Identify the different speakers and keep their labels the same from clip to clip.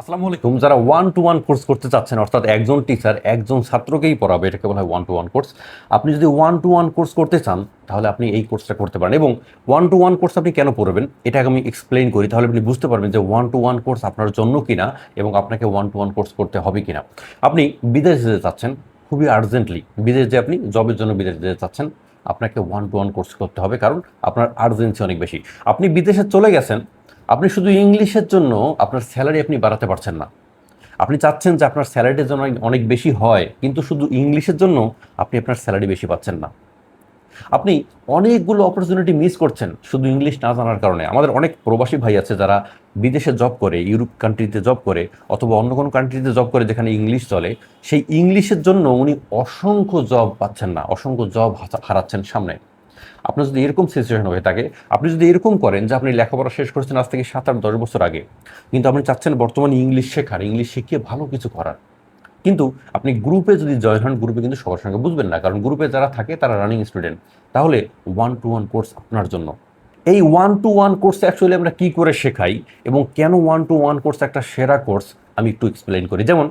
Speaker 1: আসসালামু আলাইকুম। যারা ওয়ান টু ওয়ান কোর্স করতে চাচ্ছেন, অর্থাৎ একজন টিচার একজন ছাত্রকেই পড়াবে, এটাকে বলা হয় ওয়ান টু ওয়ান কোর্স। আপনি যদি ওয়ান টু ওয়ান কোর্স করতে চান তাহলে আপনি এই কোর্সটা করতে পারেন। এবং ওয়ান টু ওয়ান কোর্স আপনি কেন পড়বেন এটাকে আমি এক্সপ্লেইন করি, তাহলে আপনি বুঝতে পারবেন যে ওয়ান টু ওয়ান কোর্স আপনার জন্য কিনা এবং আপনাকে ওয়ান টু ওয়ান কোর্স করতে হবে কিনা। আপনি বিদেশ যেতে চাচ্ছেন খুবই আর্জেন্টলি, বিদেশ যে আপনি জবের জন্য বিদেশ যেতে চাচ্ছেন, আপনাকে ওয়ান টু ওয়ান কোর্স করতে হবে, কারণ আপনার আর্জেন্সি অনেক বেশি। আপনি বিদেশে চলে গেছেন, আপনি শুধু ইংলিশের জন্য আপনার স্যালারি আপনি বাড়াতে পারছেন না। আপনি চাচ্ছেন যে আপনার স্যালারিটা যেন অনেক বেশি হয়, কিন্তু শুধু ইংলিশের জন্য আপনি আপনার স্যালারি বেশি পাচ্ছেন না। আপনি অনেকগুলো অপরচুনিটি মিস করছেন শুধু ইংলিশ না জানার কারণে। আমাদের অনেক প্রবাসী ভাই আছে যারা বিদেশে জব করে, ইউরোপ কান্ট্রিতে জব করে অথবা অন্য কোনো কান্ট্রিতে জব করে যেখানে ইংলিশ চলে। সেই ইংলিশের জন্য উনি অসংখ্য জব পাচ্ছেন না, অসংখ্য জব হারাচ্ছেন সামনে। আপনার যদি এরকম সিচুয়েশন হয়ে থাকে, আপনি যদি এরকম করেন যে আপনি লেখাপড়া শেষ করেছেন আজ থেকে 7-8-10 বছর আগে, কিন্তু আপনি চাচ্ছেন বর্তমানে ইংলিশ শেখার, ইংলিশ শিখিয়ে ভালো কিছু করার, কিন্তু আপনি গ্রুপে যদি জয়েন হন, গ্রুপে কিন্তু সবার সঙ্গে বুঝবেন না, কারণ গ্রুপে যারা থাকে তারা রানিং স্টুডেন্ট। তাহলে ওয়ান টু ওয়ান কোর্স আপনার জন্য। এই ওয়ান টু ওয়ান কোর্সে অ্যাকচুয়ালি আমরা কী করে শেখাই এবং কেন ওয়ান টু ওয়ান কোর্স একটা সেরা কোর্স, আমি একটু এক্সপ্লেন করি। যেমন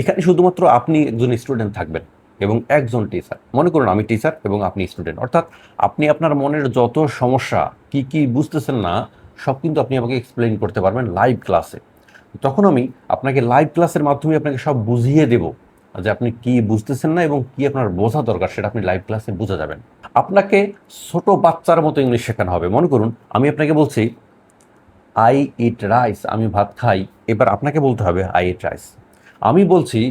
Speaker 1: এখানে শুধুমাত্র আপনি একজন স্টুডেন্ট থাকবেন এবং একজন টিচার। মনে করুন আমি টিচার এবং আপনি স্টুডেন্ট, অর্থাৎ আপনি আপনার মনের যত সমস্যা, কি কি বুঝতেছেন না, সব কিন্তু আপনি আমাকে এক্সপ্লেন করতে পারবেন লাইভ ক্লাসে। তখন আমি আপনাকে লাইভ ক্লাসের মাধ্যমে আপনাকে সব বুঝিয়ে দেব যে আপনি কি বুঝতেছেন না এবং কি আপনার বোঝা দরকার, সেটা আপনি লাইভ ক্লাসে বুঝে যাবেন। আপনাকে ছোট বাচ্চার মতো ইংলিশ শেখানো হবে। মনে করুন আমি আপনাকে বলছি আই ইট রাইস, আমি ভাত খাই। এবার আপনাকে বলতে হবে আই ইট রাইস। আমি বলছি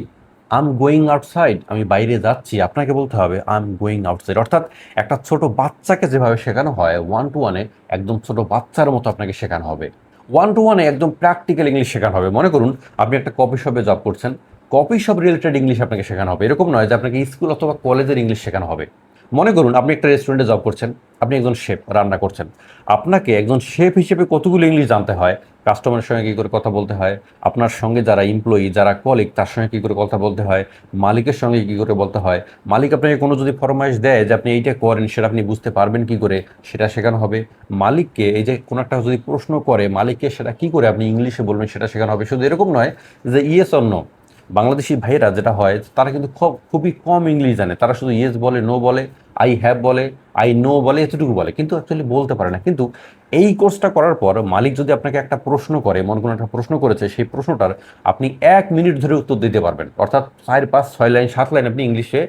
Speaker 1: আই এম গোয়িং আউটসাইড, আমি বাইরে যাচ্ছি, আপনাকে বলতে হবে আই এম গোয়িং আউটসাইড। অর্থাৎ একটা ছোট বাচ্চাকে যেভাবে শেখানো হয় ওয়ান টু ওয়ানে, একদম ছোট বাচ্চার মতো আপনাকে শেখানো হবে। ওয়ান টু ওয়ানে একদম প্র্যাকটিক্যাল ইংলিশ শেখানো হবে। মনে করুন আপনি একটা কফি শপে জব করছেন, কফি শপ রিলেটেড ইংলিশ আপনাকে শেখানো হবে। এরকম নয় যে আপনাকে স্কুল অথবা কলেজের ইংলিশ শেখানো হবে। মনে করুন আপনি একটা রেস্টুরেন্টে জব করছেন, আপনি একজন শেফ, রান্না করছেন। আপনাকে একজন শেফ হিসেবে কতগুলো ইংলিশ জানতে হয়, কাস্টমারের সঙ্গে কী করে কথা বলতে হয়, আপনার সঙ্গে যারা এমপ্লয়ি, যারা কলিগ, তার সঙ্গে কী করে কথা বলতে হয়, মালিকের সঙ্গে কী করে বলতে হয়, মালিক আপনাকে কোনো যদি ফরমাইশ দেয় যে আপনি এইটা করেন, সেটা আপনি বুঝতে পারবেন কী করে, সেটা শেখানো হবে। মালিককে এই যে কোনো একটা যদি প্রশ্ন করে, মালিককে সেটা কী করে আপনি ইংলিশে বলবেন, সেটা শেখানো হবে। শুধু এরকম নয় যে ইয়েস অর নো। বাংলাদেশি ভাইয়েরা যেটা হয়, তারা কিন্তু খুবই কম ইংলিশ জানে। তারা শুধু ইয়েস বলে, নো বলে, আই হ্যাভ বলে, আই নো বলে, এতটুকু বলে, কিন্তু অ্যাকচুয়ালি বলতে পারে না। কিন্তু এই কোর্সটা করার পর মালিক যদি আপনাকে একটা প্রশ্ন করে, মনে কোনো একটা প্রশ্ন করেছে, সেই প্রশ্নটার আপনি 1 মিনিট ধরে উত্তর দিতে পারবেন। অর্থাৎ 4, 5, 6 লাইন, 7 লাইন আপনি ইংলিশে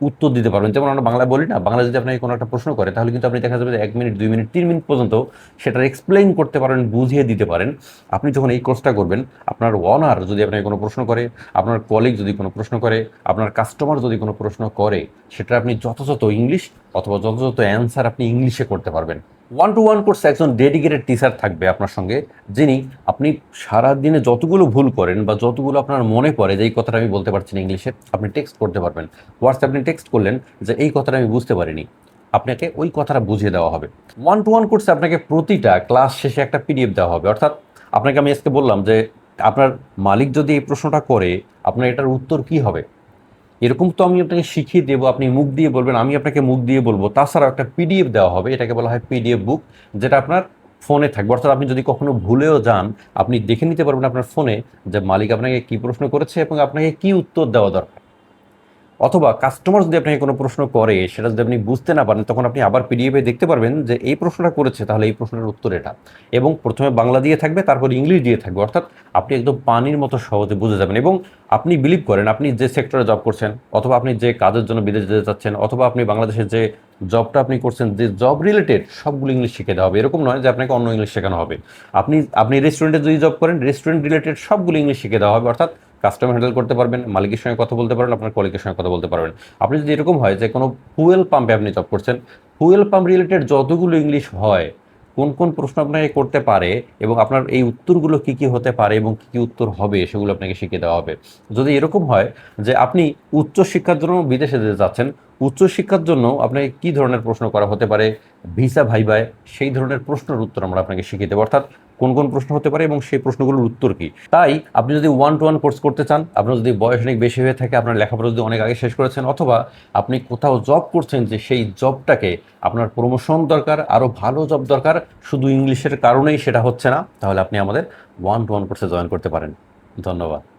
Speaker 1: উত্তর দিতে পারবেন। যেমন আমরা বাংলায় বলি না, বাংলা যদি আপনাকে কোনো একটা প্রশ্ন করে, তাহলে কিন্তু আপনি দেখা যাবে যে 1 মিনিট, 2 মিনিট, 3 মিনিট পর্যন্ত সেটার এক্সপ্লেইন করতে পারেন, বুঝিয়ে দিতে পারেন। আপনি যখন এই কোর্সটা করবেন, আপনার ওনার যদি আপনাকে কোনো প্রশ্ন করে, আপনার কলিগ যদি কোনো প্রশ্ন করে, আপনার কাস্টমার যদি কোনো প্রশ্ন করে, সেটা আপনি যথাযথ ইংলিশ অথবা যথাযথ অ্যান্সার আপনি ইংলিশে করতে পারবেন। ওয়ান টু ওয়ান কোর্সে একজন ডেডিকেটেড টিচার থাকবে আপনার সঙ্গে, যিনি আপনি সারাদিনে যতগুলো ভুল করেন বা যতগুলো আপনার মনে পড়ে যে এই কথাটা আমি বলতে পারছি না ইংলিশে, আপনি টেক্সট করতে পারবেন। হোয়াটসঅ্যাপ আপনি টেক্সট করলেন যে এই কথাটা আমি বুঝতে পারিনি, আপনাকে ওই কথাটা বুঝিয়ে দেওয়া হবে। ওয়ান টু ওয়ান কোর্সে আপনাকে প্রতিটা ক্লাস শেষে একটা পিডিএফ দেওয়া হবে। অর্থাৎ আপনাকে আমি আজকে বললাম যে আপনার মালিক যদি এই প্রশ্নটা করে, আপনার এটার উত্তর কি হবে, এরকম তো আমি আপনাকে শিখিয়ে দেবো, আপনি মুখ দিয়ে বলবেন, আমি আপনাকে মুখ দিয়ে বলবো। তাছাড়াও একটা পিডিএফ দেওয়া হবে, এটাকে বলা হয় পিডিএফ বুক, যেটা আপনার ফোনে থাকবে। অর্থাৎ আপনি যদি কখনো ভুলেও যান, আপনি দেখে নিতে পারবেন আপনার ফোনে যে মালিক আপনাকে কী প্রশ্ন করেছে এবং আপনাকে কী উত্তর দেওয়া দরকার। অথবা কাস্টমার যদি আপনাকে কোনো প্রশ্ন করে, সেটা যদি আপনি বুঝতে না পারেন, তখন আপনি আবার পিডিএফে দেখতে পারবেন যে এই প্রশ্নটা করেছে, তাহলে এই প্রশ্নের উত্তর এটা। এবং প্রথমে বাংলা দিয়ে থাকবে, তারপর ইংলিশ দিয়ে থাকবে। অর্থাৎ আপনি একদম পানির মতো সহজে বুঝে যাবেন। এবং আপনি বিলিভ করেন, আপনি যে সেক্টরে জব করছেন, অথবা আপনি যে কাজের জন্য বিদেশ যেতে চাচ্ছেন, অথবা আপনি বাংলাদেশের যে জবটা আপনি করছেন, যে জব রিলেটেড সবগুলো ইংলিশ শিখে দেওয়া হবে। এরকম নয় যে আপনাকে অন্য ইংলিশ শেখানো হবে। আপনি আপনি রেস্টুরেন্টে যদি জব করেন, রেস্টুরেন্ট রিলেটেড সবগুলো ইংলিশ শিখে দেওয়া হবে। অর্থাৎ কাস্টমার হ্যান্ডেল করতে পারবেন, মালিকের সঙ্গে কথা বলতে পারবেন, আপনার কলিগের সঙ্গে কথা বলতে পারবেন। আপনি যদি এরকম হয় যে কোনো ফুয়েল পাম্পে আপনি জব করছেন, ফুয়েল পাম্প রিলেটেড যতগুলো ইংলিশ হয়, কোন কোন প্রশ্ন আপনাকে করতে পারে এবং আপনার এই উত্তরগুলো কী কী হতে পারে এবং কী কী উত্তর হবে, সেগুলো আপনাকে শিখিয়ে দেওয়া হবে। যদি এরকম হয় যে আপনি উচ্চশিক্ষার জন্য বিদেশে যেতে চাচ্ছেন, উচ্চশিক্ষার জন্য আপনাকে কী ধরনের প্রশ্ন করা হতে পারে, ভিসা ভাইভায়, সেই ধরনের প্রশ্নের উত্তর আমরা আপনাকে শিখিয়ে দেবো। অর্থাৎ কোন কোন প্রশ্ন হতে পারে এবং সেই প্রশ্নগুলোর উত্তর কী। তাই আপনি যদি ওয়ান টু ওয়ান কোর্স করতে চান, আপনার যদি বয়স অনেক বেশি হয়ে থাকে, আপনার লেখাপড়া যদি অনেক আগে শেষ করেছেন, অথবা আপনি কোথাও জব করছেন যে সেই জবটাকে আপনার প্রমোশন দরকার, আরও ভালো জব দরকার, শুধু ইংলিশের কারণেই সেটা হচ্ছে না, তাহলে আপনি আমাদের ওয়ান টু ওয়ান কোর্সে জয়েন করতে পারেন। ধন্যবাদ।